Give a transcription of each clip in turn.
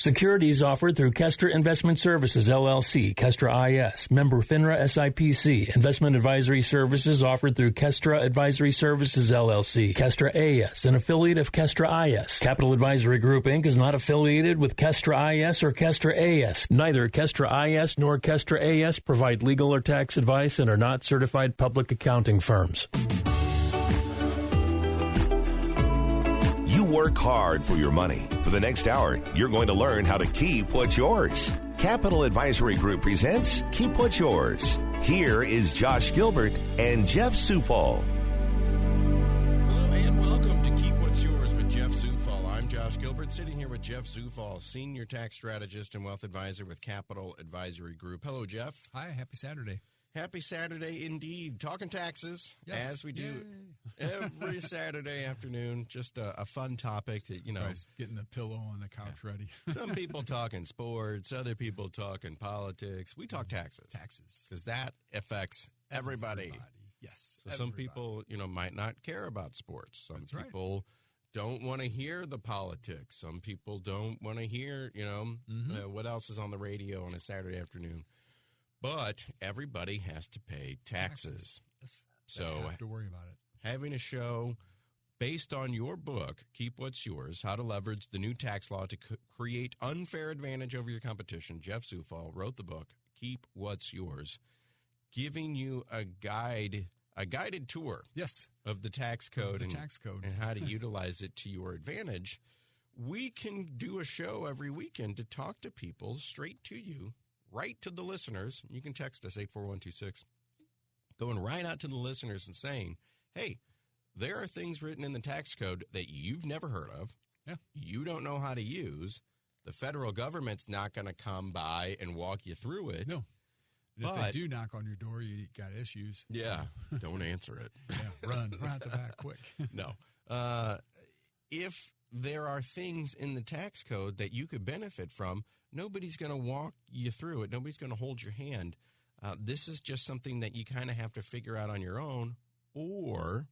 Securities offered through Kestra Investment Services, LLC, Kestra IS, member FINRA SIPC. Investment advisory services offered through Kestra Advisory Services, LLC, Kestra AS, an affiliate of Kestra IS. Capital Advisory Group, Inc. is not affiliated with Kestra IS or Kestra AS. Neither Kestra IS nor Kestra AS provide legal or tax advice and are not certified public accounting firms. You work hard for your money. For the next hour, you're going to learn how to keep what's yours. Capital Advisory Group presents Keep What's Yours. Here is Josh Gilbert and Jeff Zufall. Hello and welcome to Keep What's Yours with Jeff Zufall. I'm Josh Gilbert, sitting here with Jeff Zufall, Senior Tax Strategist and Wealth Advisor with Capital Advisory Group. Hello, Jeff. Hi, happy Saturday. Happy Saturday indeed. Talking taxes, yes. as we do every Saturday afternoon. Just a fun topic that, getting the pillow on the couch ready. Some people talking sports, other people talking politics. We talk taxes. Taxes. Because that affects everybody. Yes. So some people, might not care about sports. Some That's people don't want to hear the politics. Some people don't want to hear, what else is on the radio on a Saturday afternoon. But everybody has to pay taxes. Yes. So you have to worry about it. Having a show based on your book, Keep What's Yours, How to Leverage the New Tax Law to Create Unfair Advantage Over Your Competition. Jeff Zufall wrote the book, Keep What's Yours, giving you a guided tour of the tax code, and how to utilize it to your advantage. We can do a show every weekend to talk to people straight to you, right to the listeners. You can text us 84126, going right out to the listeners and saying, hey, there are things written in the tax code that you've never heard of. Yeah. You don't know how to use. The federal government's not going to come by and walk you through it. No. And if they do knock on your door, you got issues. Yeah. So. Don't answer it. Yeah. Run out the back quick. No. If there are things in the tax code that you could benefit from, nobody's going to walk you through it. Nobody's going to hold your hand. This is just something that you kind of have to figure out on your own, or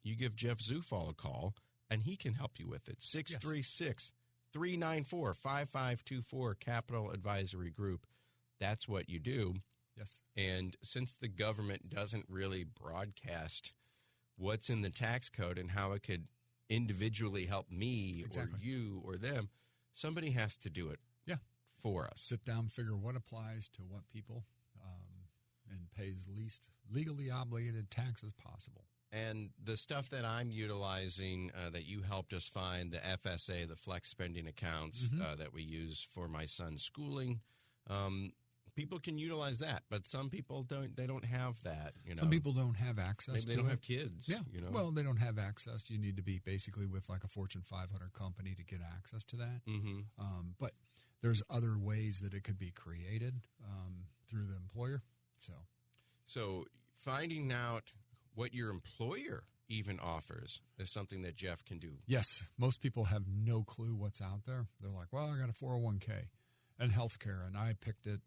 you give Jeff Zufall a call, and he can help you with it. 636-394-5524, Capital Advisory Group. That's what you do. Yes. And since the government doesn't really broadcast what's in the tax code and how it could individually help me or you or them, somebody has to do it for us. Sit down, figure what applies to what people, and pays least legally obligated tax as possible. And the stuff that I'm utilizing that you helped us find, the FSA, the flex spending accounts that we use for my son's schooling, people can utilize that, but some people don't. They don't have that. Some people don't have access. Maybe they don't have kids. Yeah. Well, they don't have access. You need to be basically with like a Fortune 500 company to get access to that. But there's other ways that it could be created through the employer. So finding out what your employer even offers is something that Jeff can do. Yes. Most people have no clue what's out there. They're like, well, I got a 401k and healthcare, and I picked it,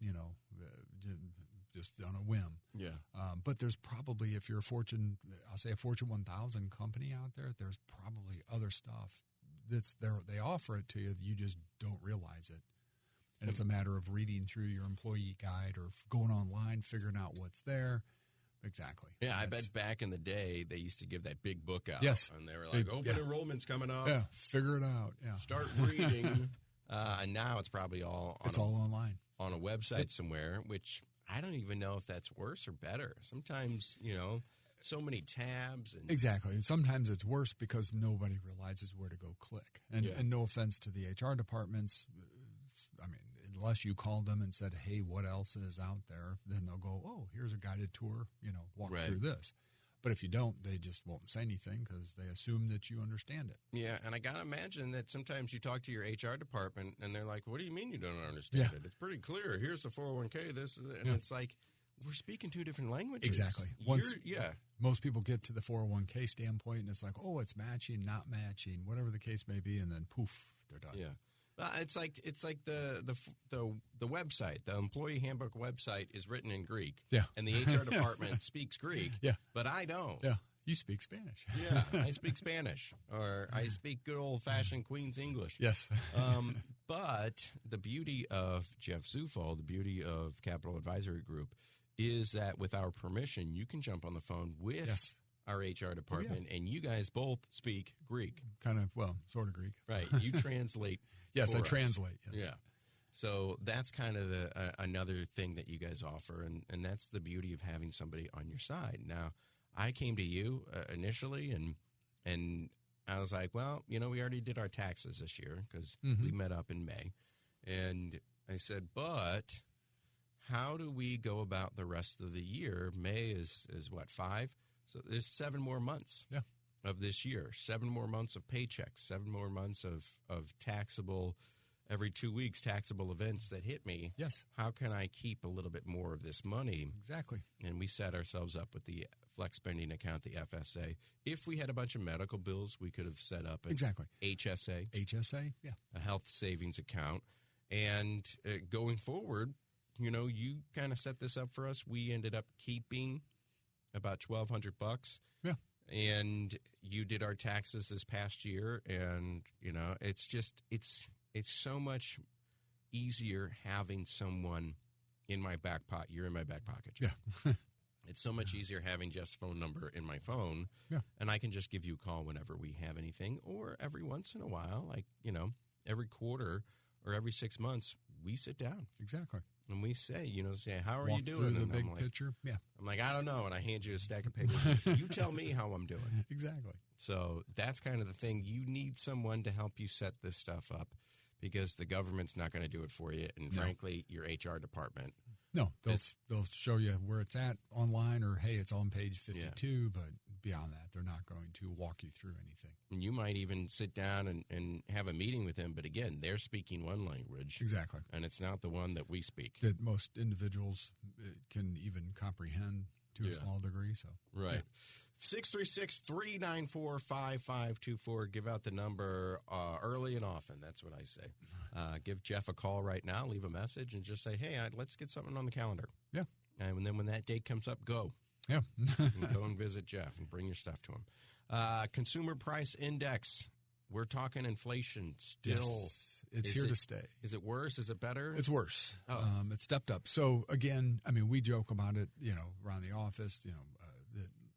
just on a whim. Yeah. But there's probably, if you're a Fortune 1000 company out there, there's probably other stuff that's there. They offer it to you. You just don't realize it. And it's a matter of reading through your employee guide or going online, figuring out what's there. Exactly. Yeah, I bet back in the day they used to give that big book out. Yes. And they were like, open enrollment's coming up. Yeah, figure it out. Yeah. Start reading. And now it's probably all online. On a website somewhere, which I don't even know if that's worse or better. Sometimes, so many tabs. Exactly. Sometimes it's worse because nobody realizes where to go click. And no offense to the HR departments, unless you called them and said, hey, what else is out there, then they'll go, oh, here's a guided tour, walk through this. But if you don't, they just won't say anything because they assume that you understand it. Yeah, and I got to imagine that sometimes you talk to your HR department and they're like, what do you mean you don't understand it? It's pretty clear. Here's the 401k, this, and it's like, we're speaking two different languages. Exactly. Most people get to the 401k standpoint and it's like, oh, it's matching, not matching, whatever the case may be, and then poof, they're done. Yeah. It's like the website, the employee handbook website is written in Greek. Yeah. And the HR department speaks Greek. Yeah. But I don't. Yeah. You speak Spanish. Yeah, I speak Spanish, or I speak good old-fashioned Queen's English. Yes. But the beauty of Jeff Zufall, the beauty of Capital Advisory Group, is that with our permission, you can jump on the phone with our HR department, and you guys both speak Greek. Kind of, well, sort of Greek. Right. You translate. Yes, I us. translate. Yes. Yeah. So that's kind of another thing that you guys offer, and that's the beauty of having somebody on your side. Now, I came to you initially, and I was like, well, we already did our taxes this year because we met up in May. And I said, but how do we go about the rest of the year? May is what, 5? So there's 7 more months of this year, 7 more months of paychecks, 7 more months of taxable, every 2 weeks, taxable events that hit me. Yes. How can I keep a little bit more of this money? Exactly. And we set ourselves up with the flex spending account, the FSA. If we had a bunch of medical bills, we could have set up an HSA. HSA, yeah. A health savings account. And going forward, you kind of set this up for us. We ended up keeping about $1,200. Yeah. And you did our taxes this past year. And, it's so much easier having someone in my back pocket. You're in my back pocket, Jeff. Yeah. It's so much easier having Jeff's phone number in my phone, and I can just give you a call whenever we have anything, or every once in a while, like, every quarter or every 6 months, we sit down. Exactly. And we say, how are Walk you doing? Through the and big picture. Yeah. I'm like, I don't know. And I hand you a stack of papers. You tell me how I'm doing. Exactly. So that's kind of the thing. You need someone to help you set this stuff up because the government's not going to do it for you. And frankly, your HR department. No, they'll show you where it's at online or, hey, it's on page 52, but beyond that, they're not going to walk you through anything. And you might even sit down and have a meeting with them, but again, they're speaking one language. Exactly. And it's not the one that we speak. That most individuals can even comprehend to a small degree. So right. Yeah. 636-394-5524. Give out the number early and often. That's what I say. Give Jeff a call right now. Leave a message and just say, hey, let's get something on the calendar. Yeah. And then when that date comes up, go. Yeah. And go and visit Jeff and bring your stuff to him. Consumer Price Index. We're talking inflation still. Yes. It's here to stay. Is it worse? Is it better? It's worse. Oh. It stepped up. So, again, we joke about it, around the office,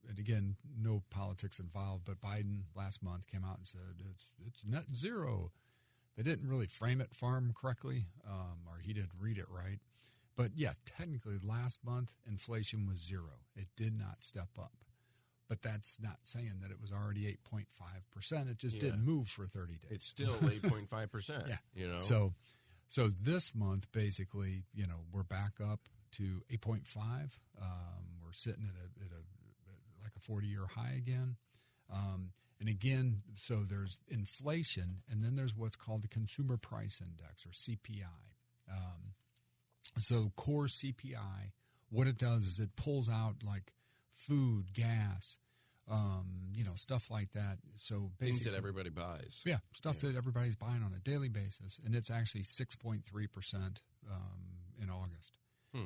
and again, no politics involved, but Biden last month came out and said it's net zero. They didn't really frame it farm correctly, or he didn't read it right. But, yeah, technically last month inflation was 0. It did not step up. But that's not saying that it was already 8.5%. It just didn't move for 30 days. It's still 8.5%. Yeah. So this month, basically, we're back up to 8.5. We're sitting at a 40-year high again. And again, so there's inflation, and then there's what's called the Consumer Price Index, or CPI. So core CPI, what it does is it pulls out like food, gas, stuff like that. So basically, things that everybody buys. Yeah, stuff that everybody's buying on a daily basis, and it's actually 6.3% in August.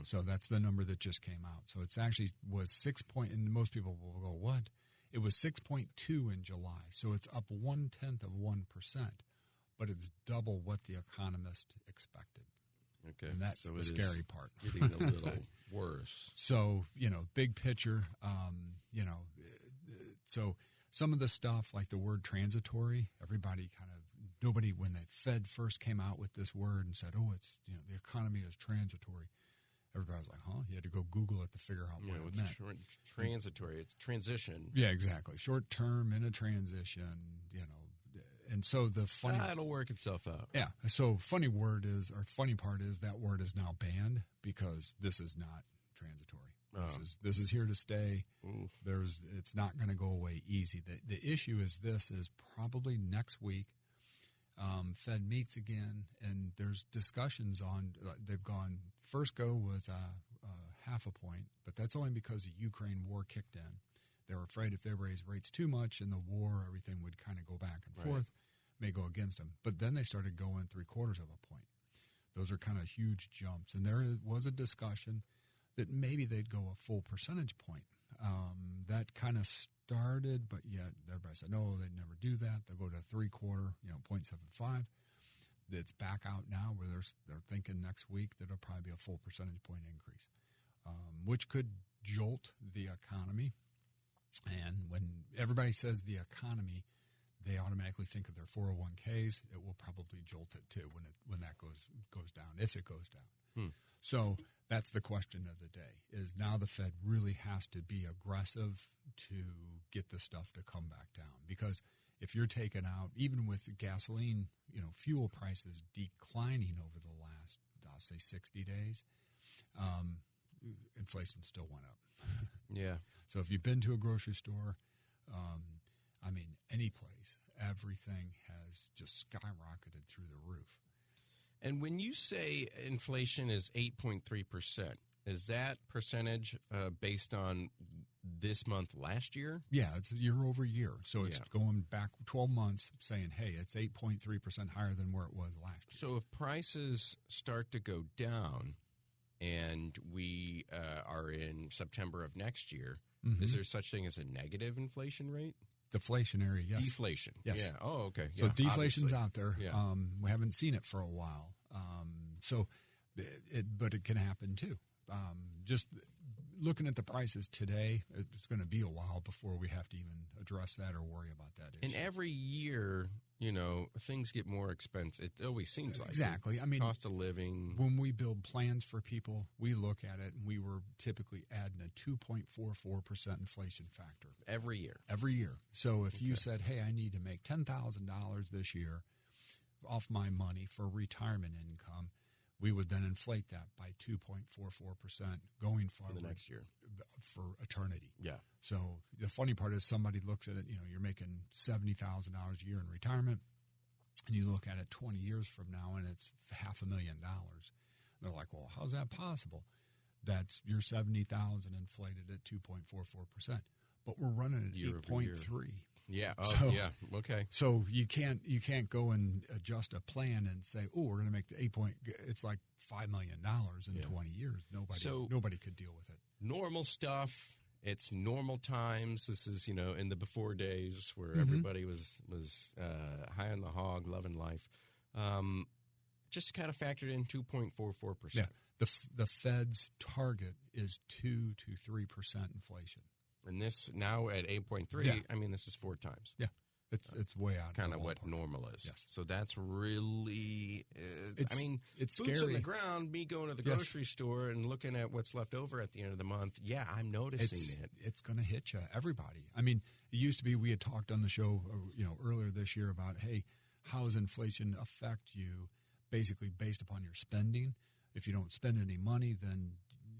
So that's the number that just came out. So it's actually was 6 point, and most people will go, what? It was 6.2 in July. So it's up 0.1%, but it's double what the economist expected. Okay. And that's the scary part. Getting a little worse. So, big picture, so some of the stuff like the word transitory, nobody, when the Fed first came out with this word and said, it's, the economy is transitory, everybody was like, huh? You had to go Google it to figure out what it meant. Transitory. It's transition. Yeah, exactly. Short term in a transition, And so the funny it'll work itself out. Yeah. So funny part is that word is now banned because this is not transitory. This is here to stay. Oof. It's not going to go away easy. The issue is probably next week. Fed meets again, and there's discussions on. They've gone. First go was 0.5 point, but that's only because the Ukraine war kicked in. They were afraid if they raised rates too much in the war, everything would kind of go back and forth, may go against them. But then they started going 0.75 point. Those are kind of huge jumps. And there was a discussion that maybe they'd go a full percentage point. That kind of started, but yet everybody said, no, they'd never do that. They'll go to 0.75, 0.75. It's back out now where they're thinking next week that it'll probably be a full percentage point increase, which could jolt the economy. And when everybody says the economy, they automatically think of their 401ks. It will probably jolt it too when that goes down, if it goes down. So that's the question of the day, is now the Fed really has to be aggressive to get the stuff to come back down. Because if you're taking out, even with gasoline, fuel prices declining over the last, I'll say 60 days, inflation still went up. Yeah. So if you've been to a grocery store, any place, everything has just skyrocketed through the roof. And when you say inflation is 8.3%, is that percentage based on this month last year? Yeah, it's year over year. So it's going back 12 months saying, hey, it's 8.3% higher than where it was last year. So if prices start to go down and we are in September of next year, is there such thing as a negative inflation rate? Deflationary, yes. Deflation. Yes. Yeah. Oh, okay. So yeah, deflation's obviously. out there. Yeah. We haven't seen it for a while. But it can happen too. Just looking at the prices today, it's going to be a while before we have to even address that or worry about that issue. And every year, things get more expensive. It always seems like exactly. it. Cost of living. When we build plans for people, we look at it, and we were typically adding a 2.44% inflation factor Every year. Every year. So if you said, "Hey, I need to make $10,000 this year off my money for retirement income," we would then inflate that by 2.44% going forward for the next year for eternity. Yeah. So the funny part is somebody looks at it, you're making $70,000 a year in retirement, and you look at it 20 years from now and it's $500,000. They're like, well, how's that possible? That's your $70,000 inflated at 2.44%. But we're running at 8.3. Yeah. Oh, so, yeah. Okay. So you can't go and adjust a plan and say, oh, we're going to make the it's like $5 million in 20 years. Nobody could deal with it. Normal stuff. It's normal times. This is, in the before days where everybody was high on the hog, loving life. Just kind of factored in 2.44%. Yeah. The Fed's target is 2 to 3% inflation. And this now at 8.3, this is 4 times. Yeah. It's way out. Kind of what normal is. Yes. So that's really, it's boots scary. on the ground, me going to the grocery store and looking at what's left over at the end of the month. Yeah, I'm noticing it. It's going to hit you, everybody. It used to be, we had talked on the show, earlier this year about, hey, how does inflation affect you basically based upon your spending? If you don't spend any money, then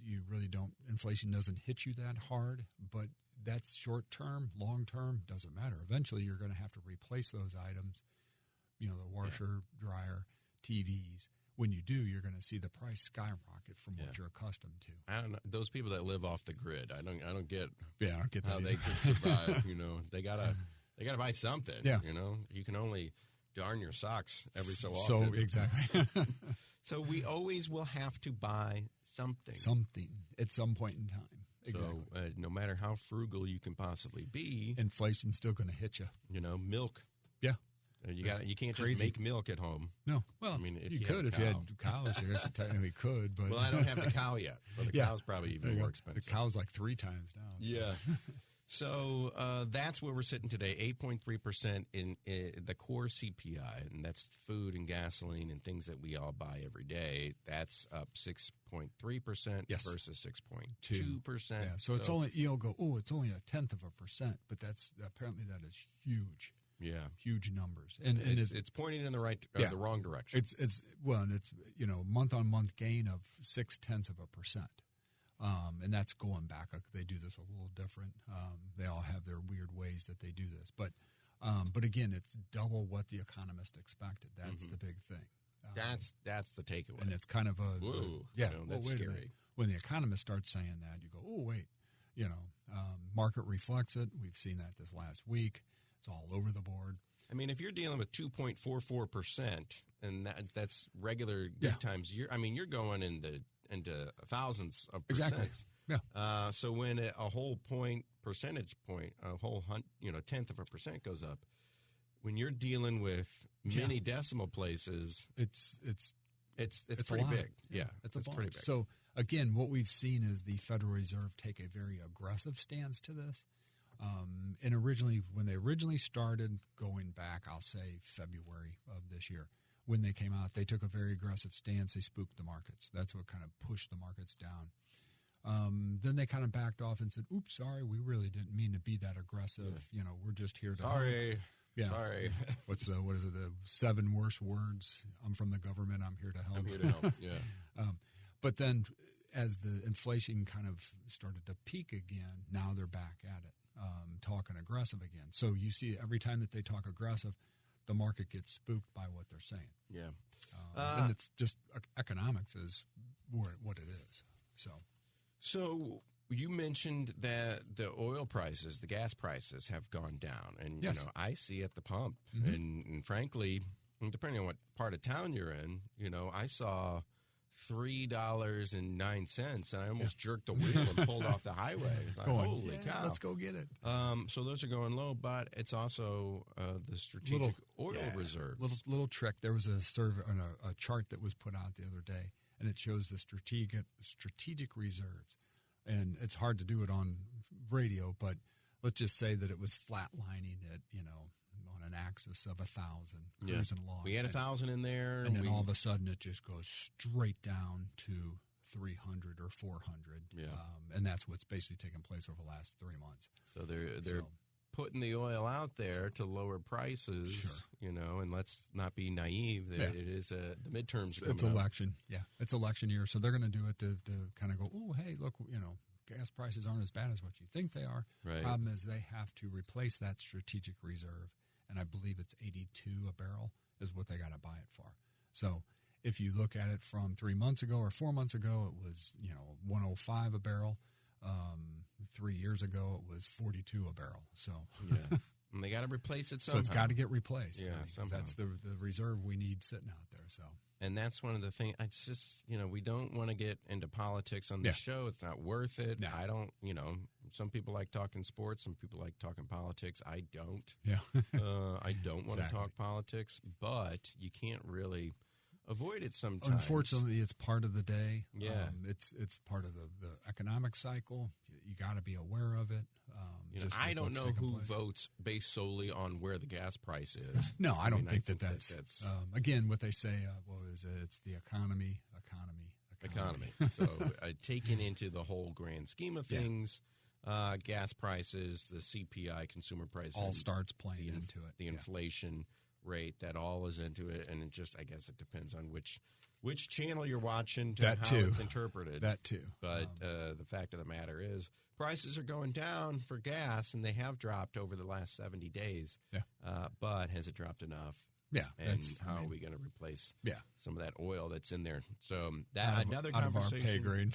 you really don't, inflation doesn't hit you that hard, but that's short term. Long term, doesn't matter. Eventually, you're going to have to replace those items, the washer, dryer, TVs. When you do, you're going to see the price skyrocket from what you're accustomed to. I don't know. Those people that live off the grid, I don't get how they can survive. They gotta buy something. Yeah. You can only darn your socks every so often. So exactly. So we always will have to buy something at some point in time. Exactly. So no matter how frugal you can possibly be, inflation's still going to hit you. Milk. Yeah. You can't just make milk at home. No. Well, you could if you had cows. I guess you technically could. But well, I don't have the cow yet. So the cow's probably even more expensive. The cow's like 3 times now. So. Yeah. So that's where we're sitting today, 8.3% in the core CPI, and that's food and gasoline and things that we all buy every day. That's up 6.3% versus 6.2%. Yeah, so it's only, you'll go, oh, it's only 0.1%, but that's apparently that is huge. Yeah, huge numbers, and it's pointing in the wrong direction. It's month on month gain of 0.6%. And that's going back. They do this a little different. They all have their weird ways that they do this. But again, it's double what the economist expected. That's the big thing. That's the takeaway. And it's kind of that's scary. When the economist starts saying that, you go, oh, wait. Market reflects it. We've seen that this last week. It's all over the board. If you're dealing with 2.44%, and that's regular good times, you're going in the into thousandths of Exactly. percents. Yeah. So when a whole percentage point, a whole tenth of a percent goes up, when you're dealing with many decimal places, it's pretty big. Yeah, it's pretty big. So again, what we've seen is the Federal Reserve take a very aggressive stance to this. And when they originally started, going back, I'll say February of this year, when they came out, they took a very aggressive stance. They spooked the markets. That's what kind of pushed the markets down. Then they kind of backed off and said, "Oops, sorry, we really didn't mean to be that aggressive. Yeah. We're just here to Sorry. help." Yeah. Sorry. What is it? The 7 worst words. I'm from the government. I'm here to help. I'm here to help. Yeah. But then, as the inflation kind of started to peak again, now they're back at it, talking aggressive again. So you see, every time that they talk aggressive, the market gets spooked by what they're saying. Yeah. And it's just economics is what it is. So you mentioned that the oil prices, the gas prices have gone down. And, yes. I see at the pump. Mm-hmm. And frankly, depending on what part of town you're in, I saw $3.09, and I almost jerked the wheel and pulled off the highway. It's like, holy cow. Let's go get it. So those are going low, but it's also the strategic oil reserves. Little trick. There was a survey on a chart that was put out the other day, and it shows the strategic reserves. And it's hard to do it on radio, but let's just say that it was flatlining at, on an axis of 1,000, cruising along. We had 1,000 in there. And then all of a sudden it just goes straight down to 300 or 400. Yeah. And that's what's basically taken place over the last 3 months. So they're putting the oil out there to lower prices, sure. And let's not be naive that it is the midterms. It's election. Yeah. It's election year. So they're going to do it to kind of go, oh, hey, look, gas prices aren't as bad as what you think they are. Right. Problem is they have to replace that strategic reserve. And I believe it's 82 a barrel is what they got to buy it for. So if you look at it from 3 months ago or 4 months ago, it was, 105 a barrel. 3 years ago, it was 42 a barrel. So yeah. And they got to replace it somehow. So it's got to get replaced. Yeah, somehow. That's the reserve we need sitting out there. So. And that's one of the things. It's just, we don't want to get into politics on the show. It's not worth it. No. I don't, some people like talking sports. Some people like talking politics. I don't. Yeah. I don't want to talk politics, but you can't really avoid it sometimes. Unfortunately, it's part of the day. Yeah. It's part of the economic cycle. You got to be aware of it. I don't know who votes based solely on where the gas price is. No, I don't think that's again, what they say, it's the economy. So taken into the whole grand scheme of things, gas prices, the CPI, consumer price, all starts playing into it. The inflation rate, that all is into it. And I guess it depends on which channel you're watching to that how too. It's interpreted. That too. But the fact of the matter is prices are going down for gas, and they have dropped over the last 70 days. Yeah. But has it dropped enough? Yeah. And how are we going to replace some of that oil that's in there? So another out conversation. Of our pay grade.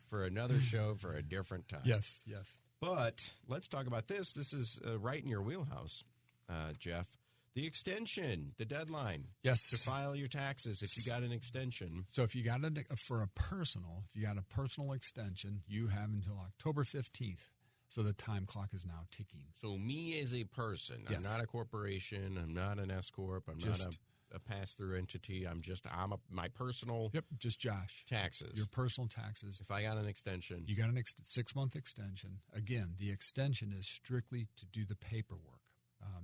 For another show for a different time. Yes. But let's talk about this. This is right in your wheelhouse, Jeff. The extension, the deadline. Yes. To file your taxes if you got an extension. So if you got a personal extension, you have until October 15th. So the time clock is now ticking. So me as a person, I'm not a corporation, I'm not an S corp, I'm not a pass-through entity. I'm my personal. Yep, just Josh. Taxes. Your personal taxes. If I got an extension. You got an 6-month extension. Again, the extension is strictly to do the paperwork.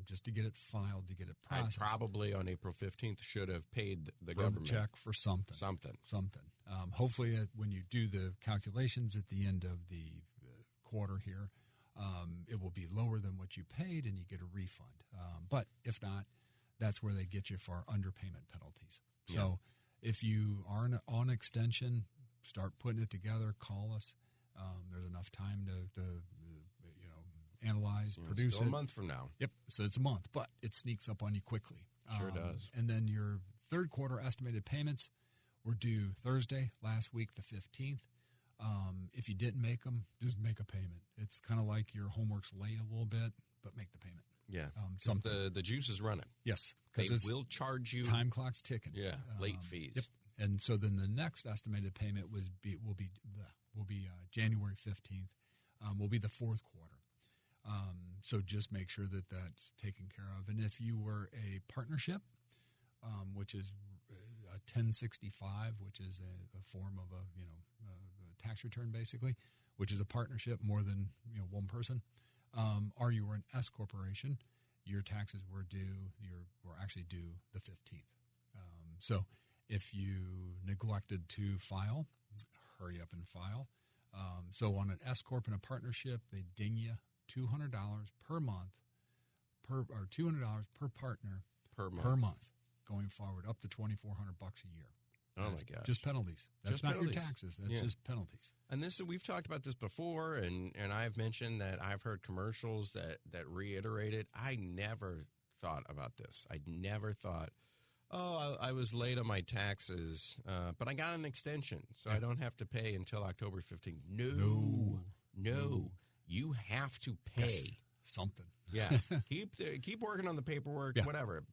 Just to get it filed, to get it processed. I probably on April 15th should have paid the government. Check for something. Hopefully, when you do the calculations at the end of the quarter here, it will be lower than what you paid and you get a refund. But if not, that's where they get you for underpayment penalties. So if you are on extension, start putting it together, call us. There's enough time to analyze, produce still it. A month from now. Yep. So it's a month, but it sneaks up on you quickly. Sure does. And then your third quarter estimated payments were due Thursday, last week, the 15th. If you didn't make them, just make a payment. It's kind of like your homework's late a little bit, but make the payment. Yeah. Something. The juice is running. Yes. They will charge you. Time clock's ticking. Yeah. Late fees. Yep. And so then the next estimated payment will be January 15th. Will be the fourth quarter. So just make sure that that's taken care of. And if you were a partnership, which is a 1065, which is a form of a tax return basically, which is a partnership more than one person, or you were an S corporation, your taxes were actually due the 15th. So if you neglected to file, hurry up and file. So on an S corp and a partnership, they ding you $200 per month, or $200 per partner per month going forward, up to $2,400 a year. Oh my gosh! Just penalties. That's not your taxes. That's just penalties. And we've talked about this before, and I've mentioned that I've heard commercials that reiterate it. I never thought about this. I never thought, I was late on my taxes, but I got an extension, so I don't have to pay until October 15th. No. You have to pay something. Yeah, keep working on the paperwork. Whatever.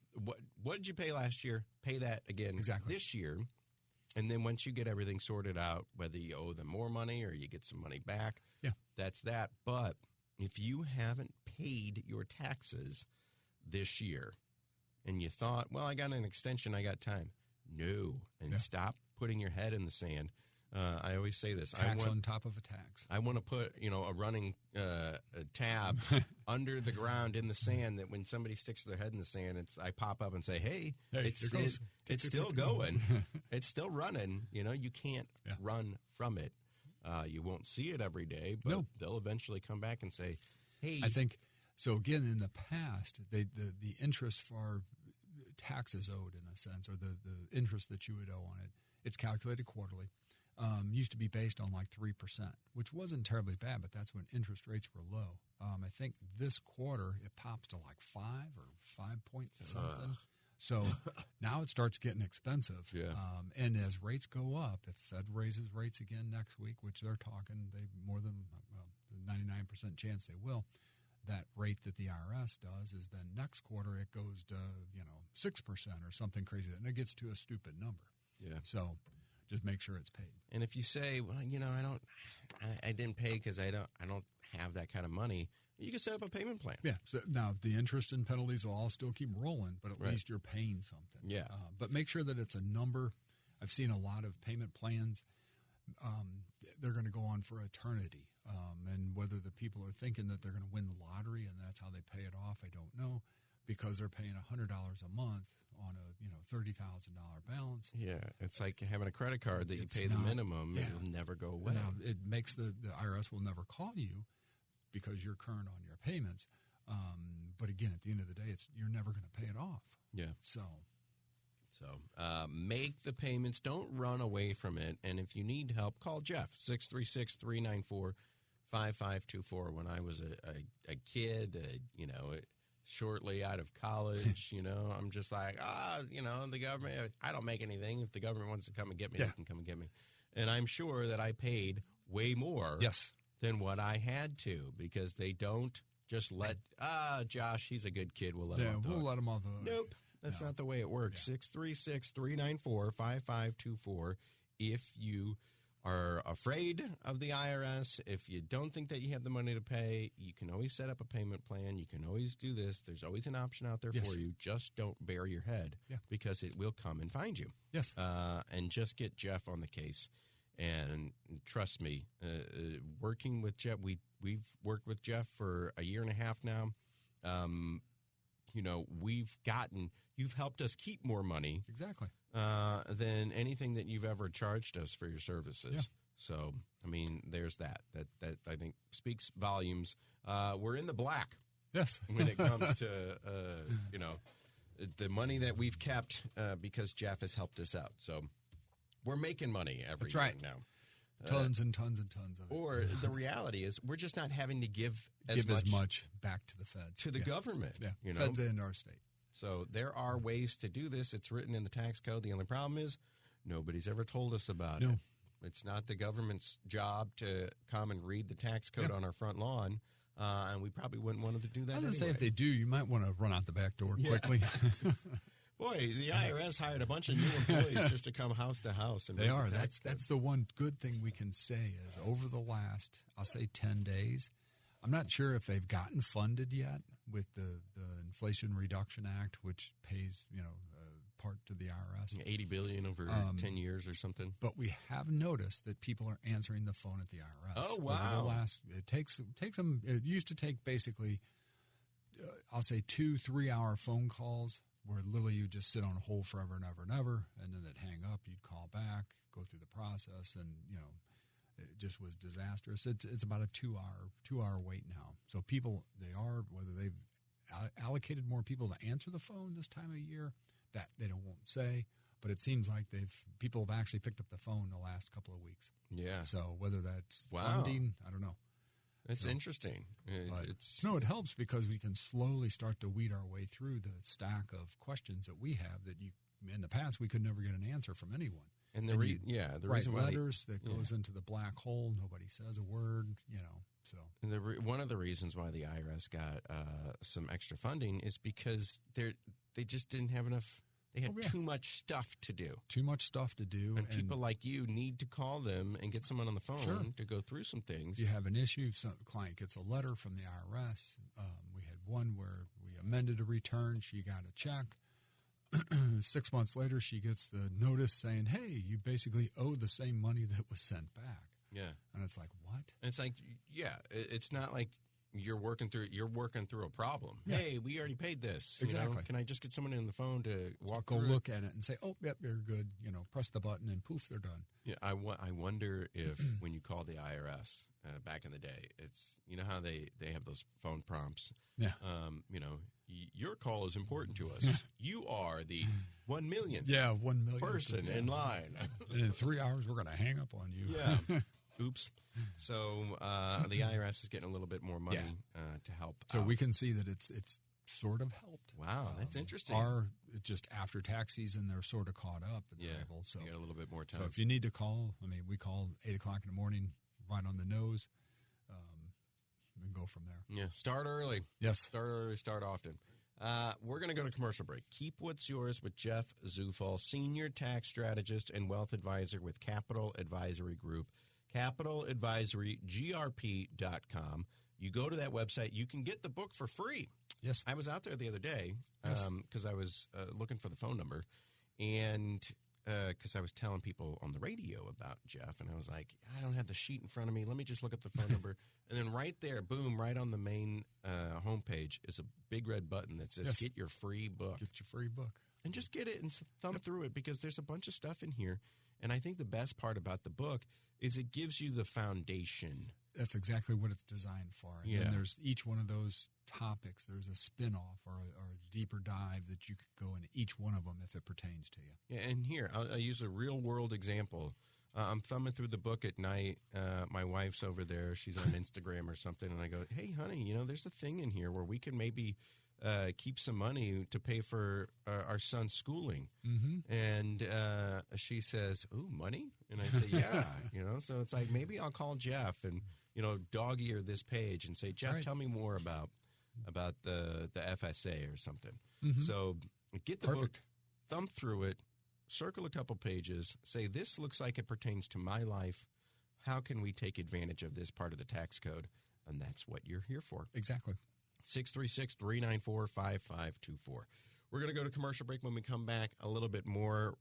What did you pay last year? Pay that again this year. And then once you get everything sorted out, whether you owe them more money or you get some money back, that's that. But if you haven't paid your taxes this year and you thought, well, I got an extension, I got time. No. And stop putting your head in the sand. I always say this. Tax on top of a tax. I want to put, a running a tab under the ground in the sand that when somebody sticks their head in the sand, I pop up and say, hey it's still going. It's still running. You can't run from it. You won't see it every day, but they'll eventually come back and say, hey. I think, so again, in the past, the interest for taxes owed, in a sense, or the interest that you would owe on it, it's calculated quarterly. Used to be based on like 3%, which wasn't terribly bad, but that's when interest rates were low. I think this quarter it pops to like 5 or 5 point something. So now it starts getting expensive. Yeah. And as rates go up, if Fed raises rates again next week, which they're talking, they more than the 99% chance they will, that rate that the IRS does is then next quarter it goes to 6% or something crazy, and it gets to a stupid number. Yeah. So just make sure it's paid. And if you say, well, I didn't pay because I don't have that kind of money, you can set up a payment plan. Yeah. So now the interest and penalties will all still keep rolling, but at least you're paying something. Yeah. But make sure that it's a number. I've seen a lot of payment plans. They're going to go on for eternity. And whether the people are thinking that they're going to win the lottery and that's how they pay it off, I don't know, because they're paying $100 a month on a $30,000 balance. Yeah, it's like having a credit card that you pay the minimum. Yeah. It'll never go away. Now, it makes the IRS will never call you because you're current on your payments. But again, at the end of the day, you're never going to pay it off. Yeah. So make the payments. Don't run away from it. And if you need help, call Jeff, 636-394-5524. When I was a kid, shortly out of college, I'm just like, the government, I don't make anything. If the government wants to come and get me, they can come and get me. And I'm sure that I paid way more than what I had to, because they don't just let, Josh, he's a good kid, we'll let him off the hook. We'll let him off the hook. Nope, that's not the way it works. 636-394-5524. If you are afraid of the IRS, if you don't think that you have the money to pay, you can always set up a payment plan. You can always do this. There's always an option out there for you. Just don't bury your head because it will come and find you. Yes. And just get Jeff on the case. And trust me, working with Jeff, we've worked with Jeff for a year and a half now. You've helped us keep more money. Exactly. Than anything that you've ever charged us for your services. Yeah. So, there's that. That I think speaks volumes. We're in the black. Yes. When it comes to, the money that we've kept because Jeff has helped us out. So we're making money every year now. Tons and tons and tons of it. Or the reality is we're just not having to give as much back to the feds. To the government. Yeah. Feds and our state. So there are ways to do this. It's written in the tax code. The only problem is nobody's ever told us about it. It's not the government's job to come and read the tax code on our front lawn, and we probably wouldn't want them to do that anyway. Say if they do, you might want to run out the back door quickly. Boy, the IRS hired a bunch of new employees just to come house to house. And they are. That's the one good thing we can say is over the last, I'll say 10 days, I'm not sure if they've gotten funded yet with the Inflation Reduction Act, which pays, part to the IRS. $80 billion over 10 years or something. But we have noticed that people are answering the phone at the IRS. Oh, wow. Over it takes them, it used to take basically, I'll say 2-3 hour phone calls where literally you just sit on hold forever and ever and ever, and then they'd hang up, you'd call back, go through the process, and, it just was disastrous. It's about a 2 hour wait now. So people, whether they've allocated more people to answer the phone this time of year, that they won't say, but it seems like people have actually picked up the phone the last couple of weeks. Yeah. So whether that's funding, I don't know. It's interesting. It helps because we can slowly start to weed our way through the stack of questions that we have that in the past we could never get an answer from anyone. And the reason why letters that goes into the black hole, nobody says a word, So and one of the reasons why the IRS got some extra funding is because they just didn't have enough. They had too much stuff to do. And people like you need to call them and get someone on the phone to go through some things. You have an issue. Some client gets a letter from the IRS. We had one where we amended a return. She got a check. 6 months later, she gets the notice saying, hey, you basically owe the same money that was sent back. Yeah. And it's like, what? And it's like, it's not like you're working through a problem. Yeah. Hey, we already paid this. Exactly. Can I just get someone on the phone to go look at it and say, oh, yep, you're good. Press the button and poof, they're done. Yeah, I wonder if when you call the IRS back in the day, it's how they have those phone prompts. Yeah. Your call is important to us. You are the 1 millionth 1 millionth person in line. And in 3 hours, we're going to hang up on you. Yeah. Oops. So the IRS is getting a little bit more money to help. So we can see that it's sort of helped. Wow, that's interesting. Just after tax season, they're sort of caught up. So you got a little bit more time. So if you need to call, we call 8 o'clock in the morning, right on the nose, and go from there. Yeah, start early. Yes. Start early, start often. We're going to go to commercial break. Keep What's Yours with Jeff Zufall, Senior Tax Strategist and Wealth Advisor with Capital Advisory Group, capitaladvisorygrp.com. You go to that website. You can get the book for free. Yes. I was out there the other day because I was looking for the phone number, and because I was telling people on the radio about Jeff, and I was like, I don't have the sheet in front of me. Let me just look up the phone number. And then right there, boom, right on the main homepage is a big red button that says, Get your free book. Get your free book. And just get it and thumb through it because there's a bunch of stuff in here. And I think the best part about the book is it gives you the foundation. That's exactly what it's designed for. And then there's each one of those topics. There's a spin-off or a deeper dive that you could go into each one of them if it pertains to you. Yeah, and here, I'll use a real-world example. I'm thumbing through the book at night. My wife's over there. She's on Instagram or something. And I go, hey, honey, there's a thing in here where we can maybe keep some money to pay for our son's schooling. Mm-hmm. And she says, ooh, money? And I say, yeah. So it's like maybe I'll call Jeff and, dog ear this page and say, Jeff, tell me more about the FSA or something. Mm-hmm. So get the book, thumb through it, circle a couple pages, say this looks like it pertains to my life. How can we take advantage of this part of the tax code? And that's what you're here for. Exactly. 636-394-5524. We're going to go to commercial break. When we come back, a little bit more.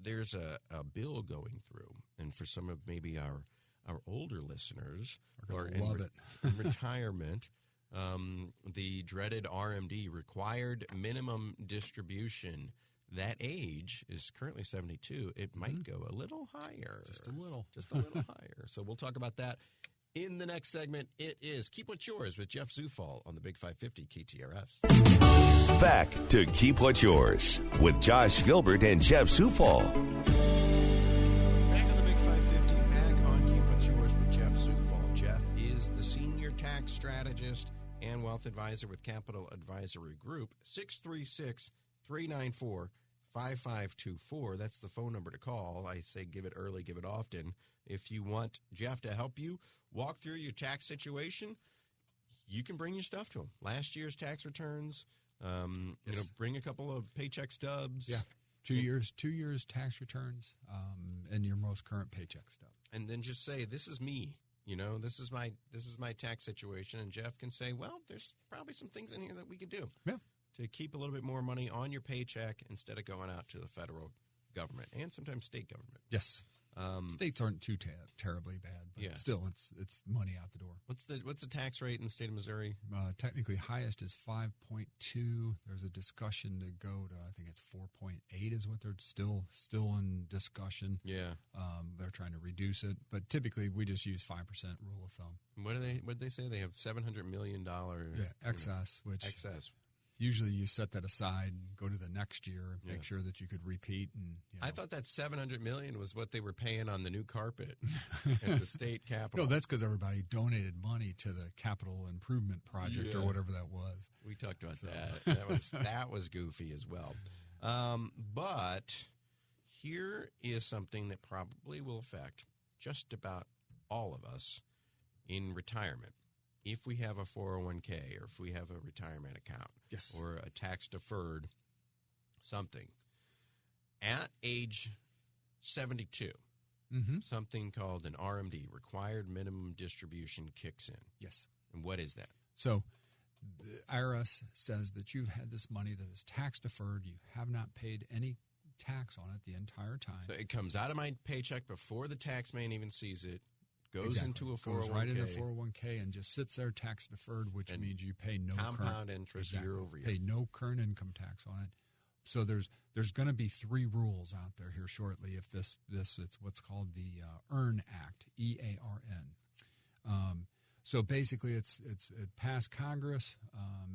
There's a bill going through, and for some of maybe our older listeners who are in retirement, the dreaded RMD, required minimum distribution. That age is currently 72. It might go a little higher. Just a little higher. So we'll talk about that in the next segment. It is Keep What's Yours with Jeff Zufall on the Big 550 KTRS. Back to Keep What's Yours with Josh Gilbert and Jeff Zufall. Back on the Big 550, back on Keep What's Yours with Jeff Zufall. Jeff is the Senior Tax Strategist and Wealth Advisor with Capital Advisory Group. 636-394-5524. That's the phone number to call. I say give it early, give it often. If you want Jeff to help you walk through your tax situation, you can bring your stuff to him. Last year's tax returns, Bring a couple of paycheck stubs. Yeah. 2 years tax returns, and your most current paycheck stub. And then just say, this is me. This is my tax situation. And Jeff can say, well, there's probably some things in here that we could do to keep a little bit more money on your paycheck instead of going out to the federal government and sometimes state government. Yes. States aren't too terribly bad, but still, it's money out the door. What's the tax rate in the state of Missouri? Technically, highest is 5.2. There's a discussion to go to, I think it's 4.8 is what they're still in discussion. Yeah, they're trying to reduce it, but typically we just use 5% rule of thumb. What did they say? They have $700 million excess, excess. Usually you set that aside, go to the next year, and make sure that you could repeat. And I thought that $700 million was what they were paying on the new carpet at the state capitol. No, that's because everybody donated money to the capital improvement project or whatever that was. We talked about that. That was goofy as well. But here is something that probably will affect just about all of us in retirement. If we have a 401k or if we have a retirement account or a tax-deferred something, at age 72, something called an RMD, required minimum distribution, kicks in. Yes. And what is that? So the IRS says that you've had this money that is tax-deferred. You have not paid any tax on it the entire time. So it comes out of my paycheck before the tax man even sees it. Goes into a 401k. Goes right into 401k and just sits there tax deferred, which means you pay no compound interest year over year. Pay no current income tax on it. So there's going to be 3 rules out there here shortly. If this it's what's called the EARN Act, EARN. So basically, it passed Congress.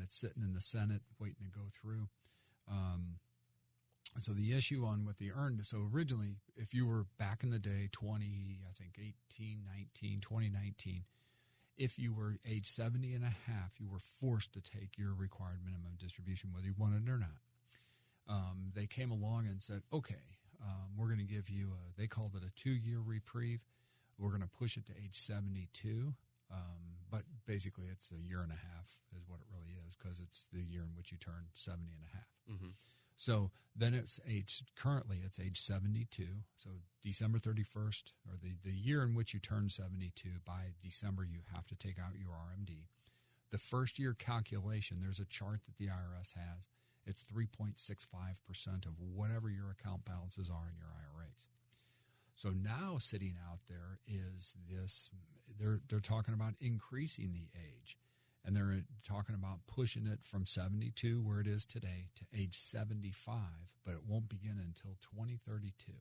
It's sitting in the Senate waiting to go through. So the issue on what the earned, so originally, if you were back in the day, 2019, if you were age 70 and a half, you were forced to take your required minimum distribution, whether you wanted it or not. They came along and said, okay, we're going to give you, they called it a 2-year reprieve. We're going to push it to age 72. But basically, it's a year and a half is what it really is, because it's the year in which you turn 70 and a half. Mm-hmm. So then currently it's age 72. So December 31st, or the year in which you turn 72, by December you have to take out your RMD. The first year calculation, there's a chart that the IRS has. It's 3.65% of whatever your account balances are in your IRAs. So now sitting out there is this, they're talking about increasing the age. And they're talking about pushing it from 72, where it is today, to age 75, but it won't begin until 2032.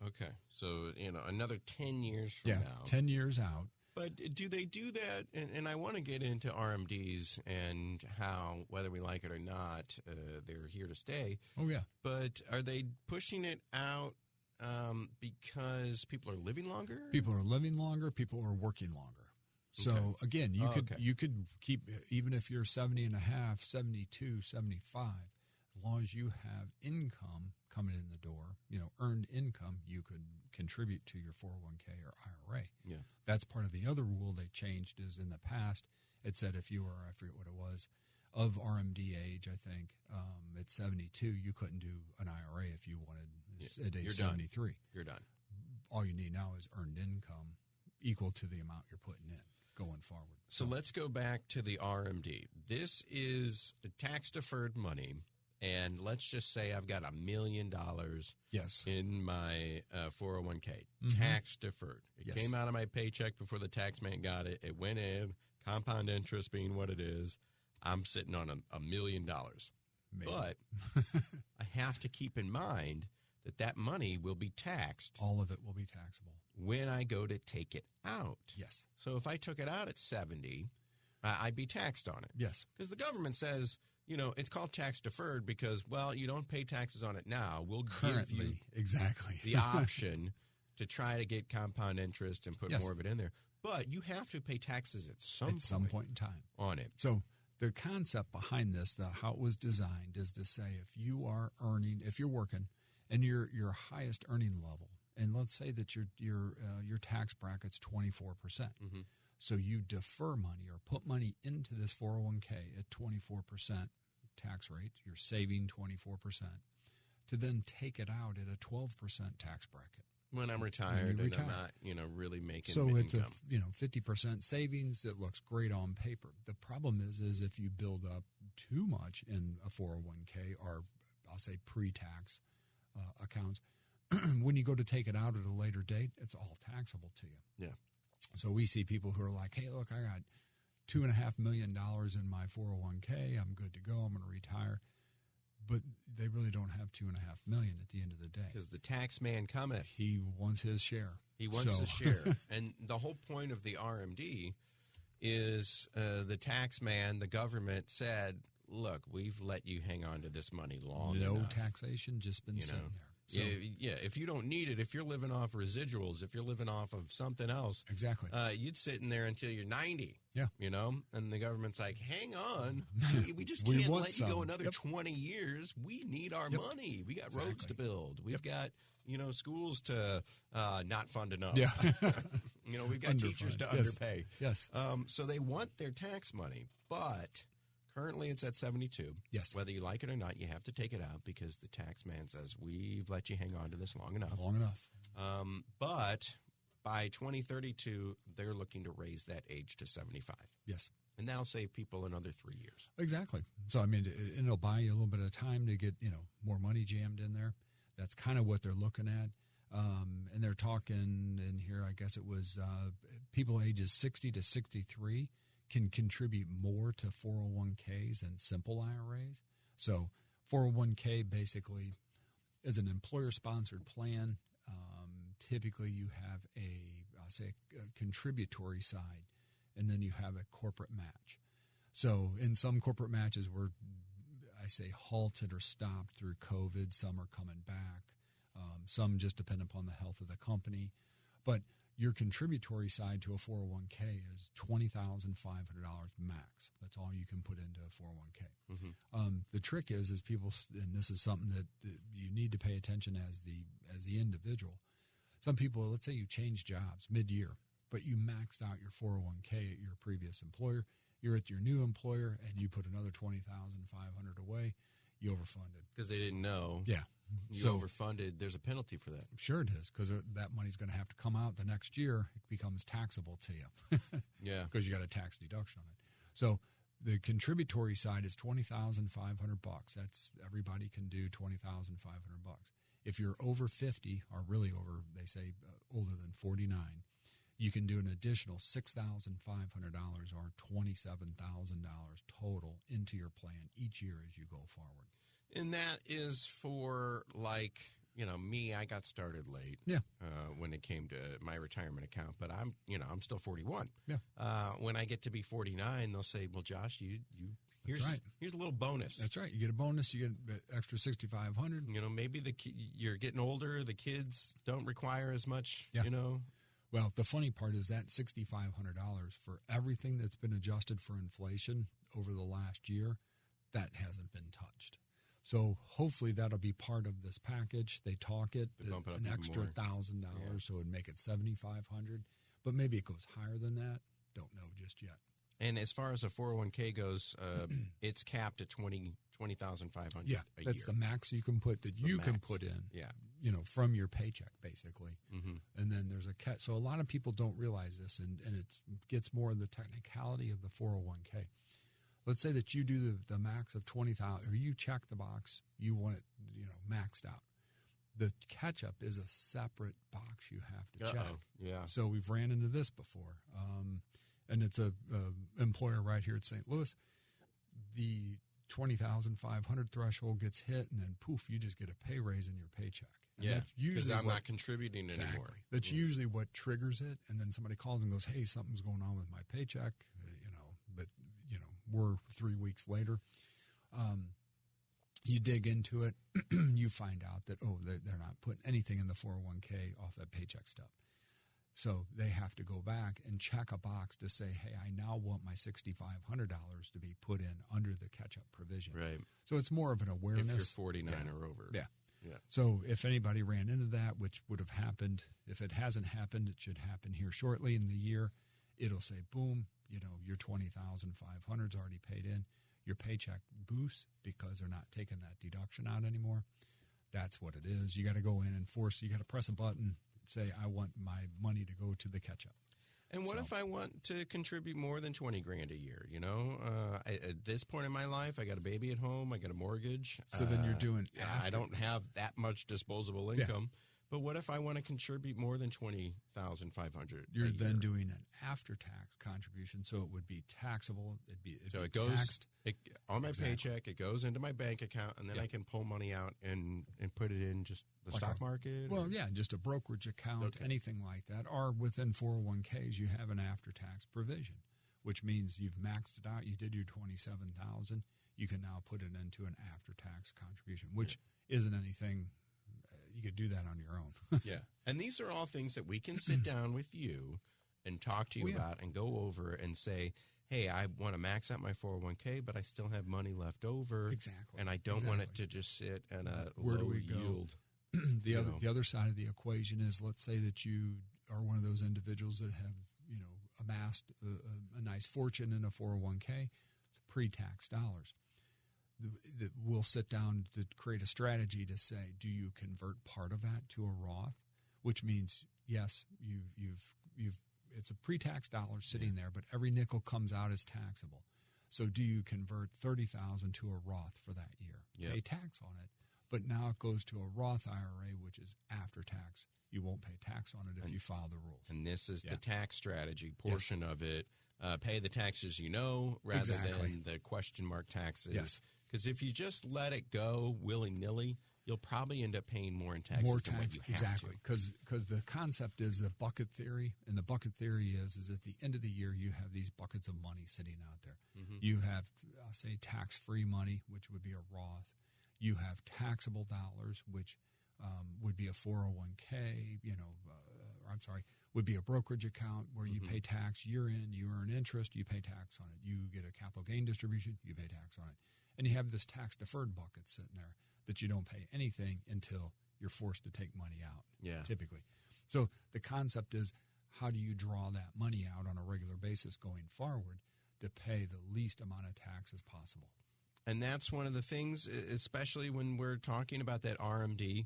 Okay. So, another 10 years from now. 10 years out. But do they do that? And I want to get into RMDs and how, whether we like it or not, they're here to stay. Oh, yeah. But are they pushing it out because people are living longer? People are living longer. People are working longer. So, again, you could keep, even if you're 70 and a half, 72, 75, as long as you have income coming in the door, earned income, you could contribute to your 401k or IRA. Yeah. That's part of the other rule they changed is in the past, it said if you were, I forget what it was, of RMD age, I think, at 72, you couldn't do an IRA if you wanted at age 73. You're done. All you need now is earned income equal to the amount you're putting in going forward. So let's go back to the RMD. This is tax-deferred money, and let's just say I've got $1 million in my 401k, tax-deferred. It came out of my paycheck before the tax man got it. It went in, compound interest being what it is. I'm sitting on $1 million. Maybe. But I have to keep in mind that money will be taxed. All of it will be taxable. When I go to take it out. Yes. So if I took it out at 70, I'd be taxed on it. Yes. Because the government says, it's called tax deferred because, you don't pay taxes on it now. We'll give you the option to try to get compound interest and put more of it in there. But you have to pay taxes at some point in time on it. So the concept behind this, how it was designed, is to say if you're working and your highest earning level, and let's say that your tax bracket's 24%. So you defer money or put money into this 401k at 24%, tax rate, you're saving 24%, to then take it out at a 12% tax bracket. When I'm retired and I'm not, really making so income. It's a 50% savings. It looks great on paper. The problem is if you build up too much in a 401k or I'll say pre-tax accounts, when you go to take it out at a later date, it's all taxable to you. Yeah. So we see people who are like, hey, look, I got $2.5 million in my 401k. I'm good to go. I'm going to retire. But they really don't have $2.5 million at the end of the day. Because the tax man cometh. He wants his share. He wants his share. And the whole point of the RMD is the tax man, the government said, look, we've let you hang on to this money long enough. No taxation, just been sitting there. So, if you don't need it, if you're living off residuals, if you're living off of something else, exactly, you'd sit in there until you're 90. Yeah, and the government's like, hang on, we just can't let you go another 20 years. We need our money. We got roads to build. We've got schools to not fund enough. Yeah, we've got teachers to underpay. Yes, so they want their tax money, but currently, it's at 72. Yes. Whether you like it or not, you have to take it out because the tax man says, we've let you hang on to this long enough. Long enough. But by 2032, they're looking to raise that age to 75. Yes. And that'll save people another 3 years. Exactly. So, it'll buy you a little bit of time to get, more money jammed in there. That's kind of what they're looking at. And they're talking in here, I guess it was people ages 60 to 63 can contribute more to 401ks than simple IRAs. So 401k basically is an employer-sponsored plan. Typically you have a contributory side, and then you have a corporate match. So in some corporate matches were, halted or stopped through COVID. Some are coming back. Some just depend upon the health of the company. But your contributory side to a 401k is $20,500 max. That's all you can put into a 401k. Mm-hmm. The trick is people, and this is something that you need to pay attention as the individual. Some people, let's say you change jobs mid-year, but you maxed out your 401k at your previous employer. You're at your new employer, and you put another $20,500 away. You overfunded because they didn't know. Yeah. You overfunded. There's a penalty for that. Sure it is, because that money's going to have to come out the next year. It becomes taxable to you. Yeah. Because you got a tax deduction on it. So the contributory side is $20,500. That's everybody can do $20,500. If you're over 50, or really over, they say older than 49, you can do an additional $6,500 or $27,000 total into your plan each year as you go forward. And that is for me, I got started late. Yeah. When it came to my retirement account, but I'm still 41. Yeah. When I get to be 49, they'll say, well, Josh, here's a little bonus. That's right. You get a bonus. You get an extra $6,500. Maybe you're getting older. The kids don't require as much, Yeah. Well, the funny part is that $6,500 for everything that's been adjusted for inflation over the last year, that hasn't been touched. So hopefully that'll be part of this package. They talk it, an extra $1,000, so it would make it $7,500. But maybe it goes higher than that. Don't know just yet. And as far as a 401k goes, it's capped at $20,500 a year. That's the max you can put can put in. Yeah. From your paycheck, basically. Mm-hmm. And then there's a cut. So a lot of people don't realize this, and it gets more of the technicality of the 401k. Let's say that you do the max of 20,000, or you check the box, you want it, maxed out. The catch-up is a separate box you have to check. Yeah. So we've ran into this before, and it's a employer right here at St. Louis. The 20,500 threshold gets hit, and then poof, you just get a pay raise in your paycheck. And because I'm not contributing anymore. That's usually what triggers it, and then somebody calls and goes, "Hey, something's going on with my paycheck," but we're 3 weeks later. You dig into it, you find out that, they're not putting anything in the 401k off that paycheck stub. So they have to go back and check a box to say, hey, I now want my $6,500 to be put in under the catch-up provision. Right. So it's more of an awareness. If you're 49 or over. Yeah. Yeah. So if anybody ran into that, which would have happened, if it hasn't happened, it should happen here shortly in the year. It'll say, boom, your $20,500 is already paid in. your paycheck boosts because they're not taking that deduction out anymore. That's what it is. You got to go in and you got to press a button, say, I want my money to go to the catch-up. And what if I want to contribute more than $20,000 a year? At this point in my life, I got a baby at home, I got a mortgage. So then you're doing. I don't have that much disposable income. Yeah. But what if I want to contribute more than $20,500? You're then doing an after-tax contribution, so it would be taxable. It goes taxed. On my paycheck. It goes into my bank account, and then I can pull money out and put it in just the stock market. Well, yeah, just a brokerage account, anything like that. Or within 401ks, you have an after-tax provision, which means you've maxed it out. You did your $27,000. You can now put it into an after-tax contribution, which isn't anything. You could do that on your own. Yeah. And these are all things that we can sit down with you and talk to you about and go over and say, hey, I want to max out my 401k, but I still have money left over. Exactly. And I don't want it to just sit at a Where low do we go? yield. The other side of the equation is, let's say that you are one of those individuals that have, amassed a nice fortune in a 401k, pre-tax dollars. We'll sit down to create a strategy to say, do you convert part of that to a Roth, which means yes, it's a pre-tax dollar sitting there, but every nickel comes out as taxable. So do you convert $30,000 to a Roth for that year? Pay tax on it, but now it goes to a Roth IRA, which is after tax. You won't pay tax on it if you follow the rules. And this is the tax strategy portion of it. Pay the taxes rather than the question mark taxes. Yes. Because if you just let it go willy-nilly, you'll probably end up paying more in taxes than what you have to. Because the concept is the bucket theory, and the bucket theory is at the end of the year you have these buckets of money sitting out there. Mm-hmm. You have, say, tax-free money, which would be a Roth. You have taxable dollars, which would be a 401k, would be a brokerage account where you pay tax year in, you earn interest, you pay tax on it. You get a capital gain distribution, you pay tax on it. And you have this tax-deferred bucket sitting there that you don't pay anything until you're forced to take money out, typically. So the concept is, how do you draw that money out on a regular basis going forward to pay the least amount of tax as possible? And that's one of the things, especially when we're talking about that RMD.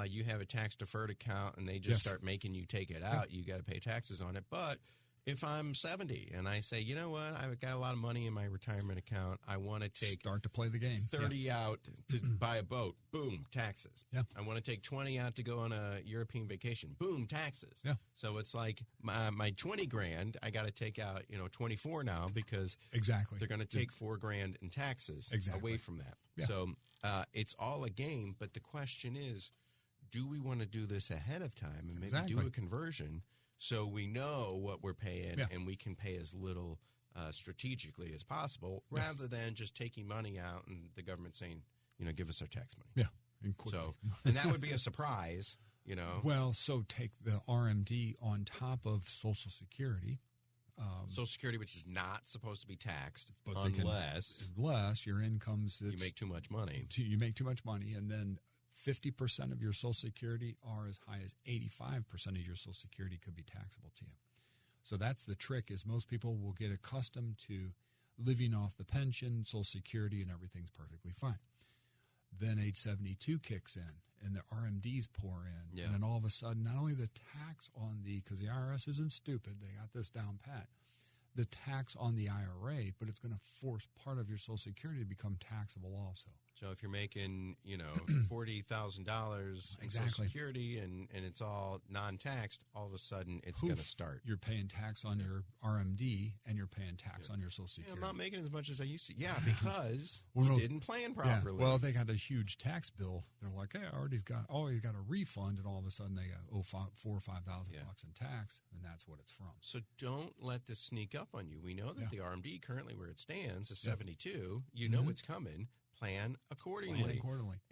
You have a tax-deferred account, and they just start making you take it out. You got to pay taxes on it. But if I'm 70 and I say, you know what, I've got a lot of money in my retirement account, I want to start to play the game. 30 out to buy a boat, boom, taxes. Yeah. I want to take 20 out to go on a European vacation, boom, taxes. Yeah. So it's like my 20 grand, I got to take out 24 now because they're going to take $4,000 in taxes away from that. Yeah. So it's all a game, but the question is, do we want to do this ahead of time and maybe do a conversion so we know what we're paying and we can pay as little strategically as possible rather than just taking money out and the government saying, give us our tax money. Yeah. And that would be a surprise, Well, so take the RMD on top of Social Security. Social Security, which is not supposed to be taxed unless your income's... You make too much money. You make too much money, and then 50% of your Social Security or as high as 85% of your Social Security could be taxable to you. So that's the trick, is most people will get accustomed to living off the pension, Social Security, and everything's perfectly fine. Then age 72 kicks in, and the RMDs pour in. And then all of a sudden, not only the tax on because the IRS isn't stupid, they got this down pat, the tax on the IRA, but it's going to force part of your Social Security to become taxable also. So if you're making, $40,000 in Social Security and it's all non-taxed, all of a sudden it's going to start. You're paying tax on your RMD and you're paying tax on your Social Security. I'm not making as much as I used to. Yeah, because you didn't plan properly. Yeah. Well, they got a huge tax bill. They're like, hey, I always got a refund, and all of a sudden they got $4,000 or $5,000 in tax, and that's what it's from. So don't let this sneak up on you. We know that the RMD currently where it stands is 72. You know it's coming. Plan accordingly.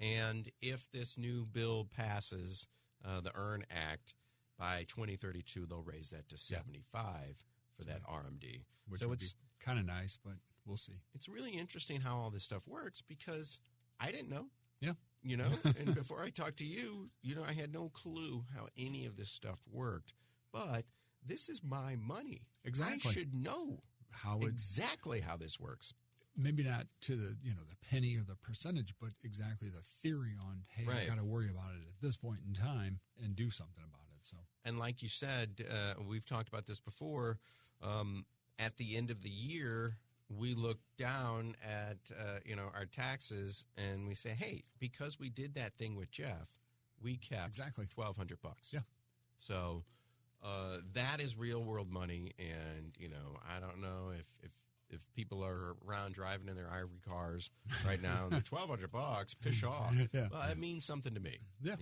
And if this new bill passes, the EARN Act, by 2032, they'll raise that to 75 for that RMD. Which would be kind of nice, but we'll see. It's really interesting how all this stuff works because I didn't know. Yeah. And before I talked to you, I had no clue how any of this stuff worked. But this is my money. Exactly. I should know exactly how this works. maybe not to the penny or the percentage, but exactly the theory on, hey, Right. I got to worry about it at this point in time and do something about it. So, and like you said, we've talked about this before. At the end of the year, we look down at our taxes and we say, hey, because we did that thing with Jeff, we kept exactly $1,200. Yeah. So that is real world money, and I don't know if people are around driving in their ivory cars right now, and $1,200, pish off. Yeah. Well, it means something to me. Yeah.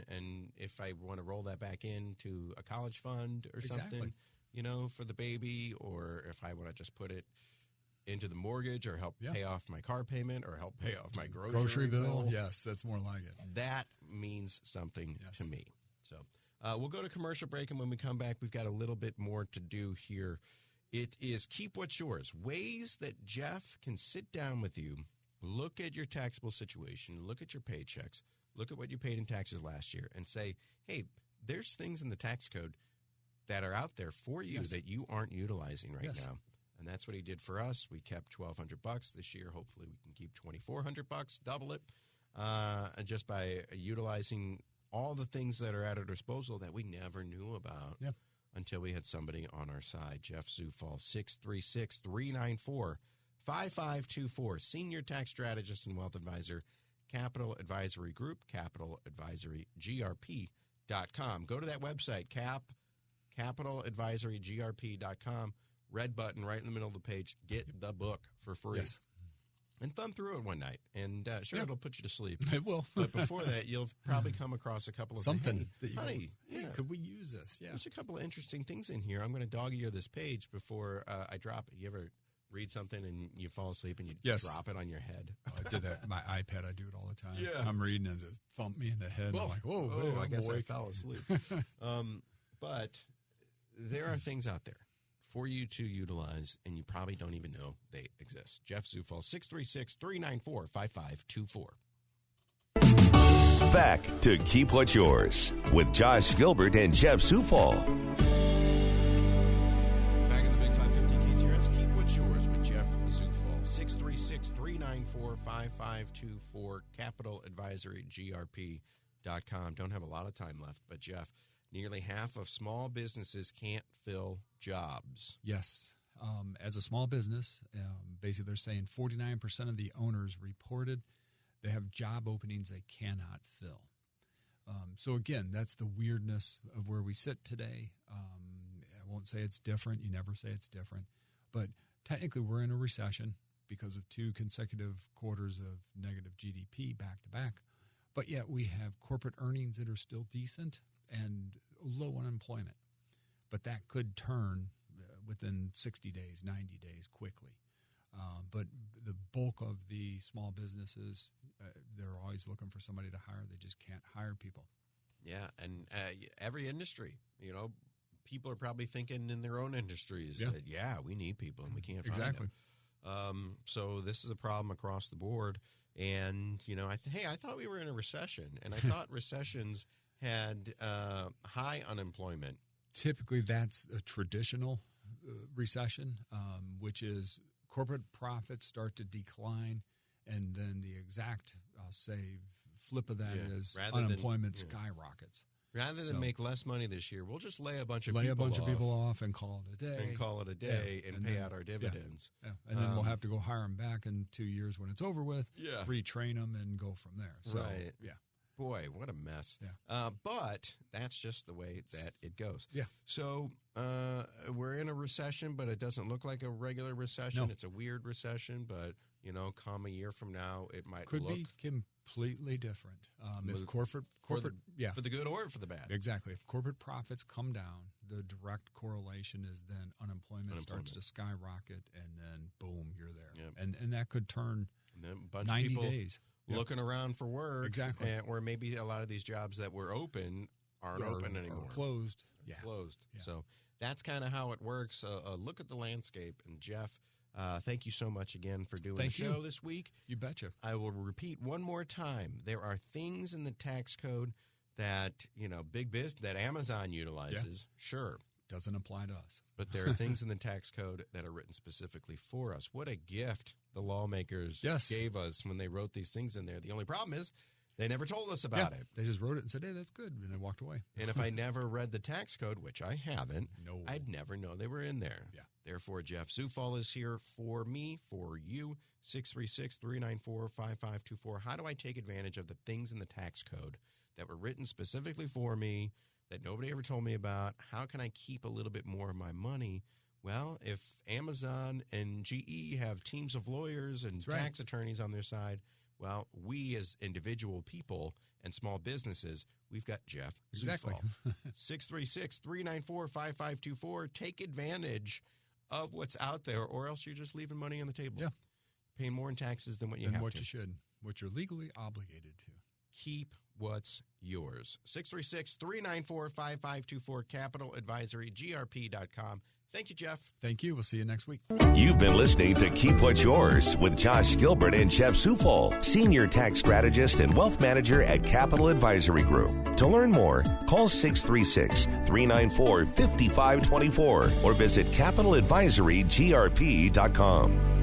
And if I want to roll that back into a college fund or Exactly. something, for the baby, or if I want to just put it into the mortgage or help pay off my car payment or help pay off my grocery bill. Yes, that's more like it. That means something to me. So we'll go to commercial break, and when we come back, we've got a little bit more to do here. It is Keep What's Yours, ways that Jeff can sit down with you, look at your taxable situation, look at your paychecks, look at what you paid in taxes last year, and say, hey, there's things in the tax code that are out there for you that you aren't utilizing right now. And that's what he did for us. We kept $1,200 this year. Hopefully we can keep $2,400, double it, just by utilizing all the things that are at our disposal that we never knew about until we had somebody on our side. Jeff Zufall, 636-394-5524, Senior Tax Strategist and Wealth Advisor, Capital Advisory Group, capitaladvisorygrp.com. Go to that website, capitaladvisorygrp.com. Red button right in the middle of the page. Get the book for free. Yes. And thumb through it one night. And it'll put you to sleep. It will. But before that, you'll probably come across a couple of something things. Hey, honey, could we use this? Yeah. There's a couple of interesting things in here. I'm going to dog-ear this page before I drop it. You ever read something and you fall asleep and you drop it on your head? Oh, I did that. My iPad, I do it all the time. Yeah. I'm reading and it thump me in the head. I'm like, whoa, hey, I guess awake. I fell asleep. But there are things out there for you to utilize, and you probably don't even know they exist. Jeff Zufall, 636-394-5524. Back to Keep What's Yours with Josh Gilbert and Jeff Zufall. Back in the Big 550 KTRS, Keep What's Yours with Jeff Zufall, 636-394-5524, capitaladvisorygrp.com. Don't have a lot of time left, but Jeff, nearly half of small businesses can't fill jobs. Yes. As a small business, basically they're saying 49% of the owners reported they have job openings they cannot fill. So again, that's the weirdness of where we sit today. I won't say it's different. You never say it's different. But technically we're in a recession because of 2 consecutive quarters of negative GDP back to back. But yet we have corporate earnings that are still decent and low unemployment. But that could turn within 60 days, 90 days quickly. But the bulk of the small businesses, they're always looking for somebody to hire. They just can't hire people. Yeah, and every industry, people are probably thinking in their own industries that, we need people and we can't find them. So this is a problem across the board. And, I thought we were in a recession, and I thought recessions had high unemployment. Typically, that's a traditional recession, which is corporate profits start to decline, and then the exact, I'll say, flip of that is unemployment skyrockets. Rather than make less money this year, we'll just lay a bunch of people off and call it a day. And pay out our dividends. Yeah. And then we'll have to go hire them back in 2 years when it's over with, retrain them, and go from there. So, Boy, what a mess. Yeah. But that's just the way that it goes. Yeah. So we're in a recession, but it doesn't look like a regular recession. No. It's a weird recession, but, come a year from now, it might could be completely different. If corporate for the good or for the bad. Exactly. If corporate profits come down, the direct correlation is then unemployment starts to skyrocket, and then boom, you're there. Yep. And that could turn and then a bunch 90 of people days. Looking around for work. Exactly. Or maybe a lot of these jobs that were open aren't open anymore. Or closed. Closed. Yeah. So that's kind of how it works. Look at the landscape. And Jeff, thank you so much again for doing the show this week. You betcha. I will repeat one more time. There are things in the tax code that, big business, that Amazon utilizes. Yeah. Sure. doesn't apply to us. But there are things in the tax code that are written specifically for us. What a gift the lawmakers gave us when they wrote these things in there. The only problem is they never told us about it. They just wrote it and said, hey, that's good, and they walked away. And if I never read the tax code, which I haven't, I'd never know they were in there. Yeah. Therefore, Jeff Zufall is here for me, for you, 636-394-5524. How do I take advantage of the things in the tax code that were written specifically for me that nobody ever told me about? How can I keep a little bit more of my money? Well, if Amazon and GE have teams of lawyers and tax attorneys on their side, well, we as individual people and small businesses, we've got Jeff Zufall. 636-394-5524. Take advantage of what's out there, or else you're just leaving money on the table. Yeah. Paying more in taxes than what you have what to. You should, what you're legally obligated to. Keep what's yours. 636-394-5524, Capital Advisory, grp.com. Thank you, Jeff. Thank you. We'll see you next week. You've been listening to Keep What's Yours with Josh Gilbert and Jeff Zufall, Senior Tax Strategist and Wealth Manager at Capital Advisory Group. To learn more, call 636-394-5524 or visit capitaladvisorygrp.com.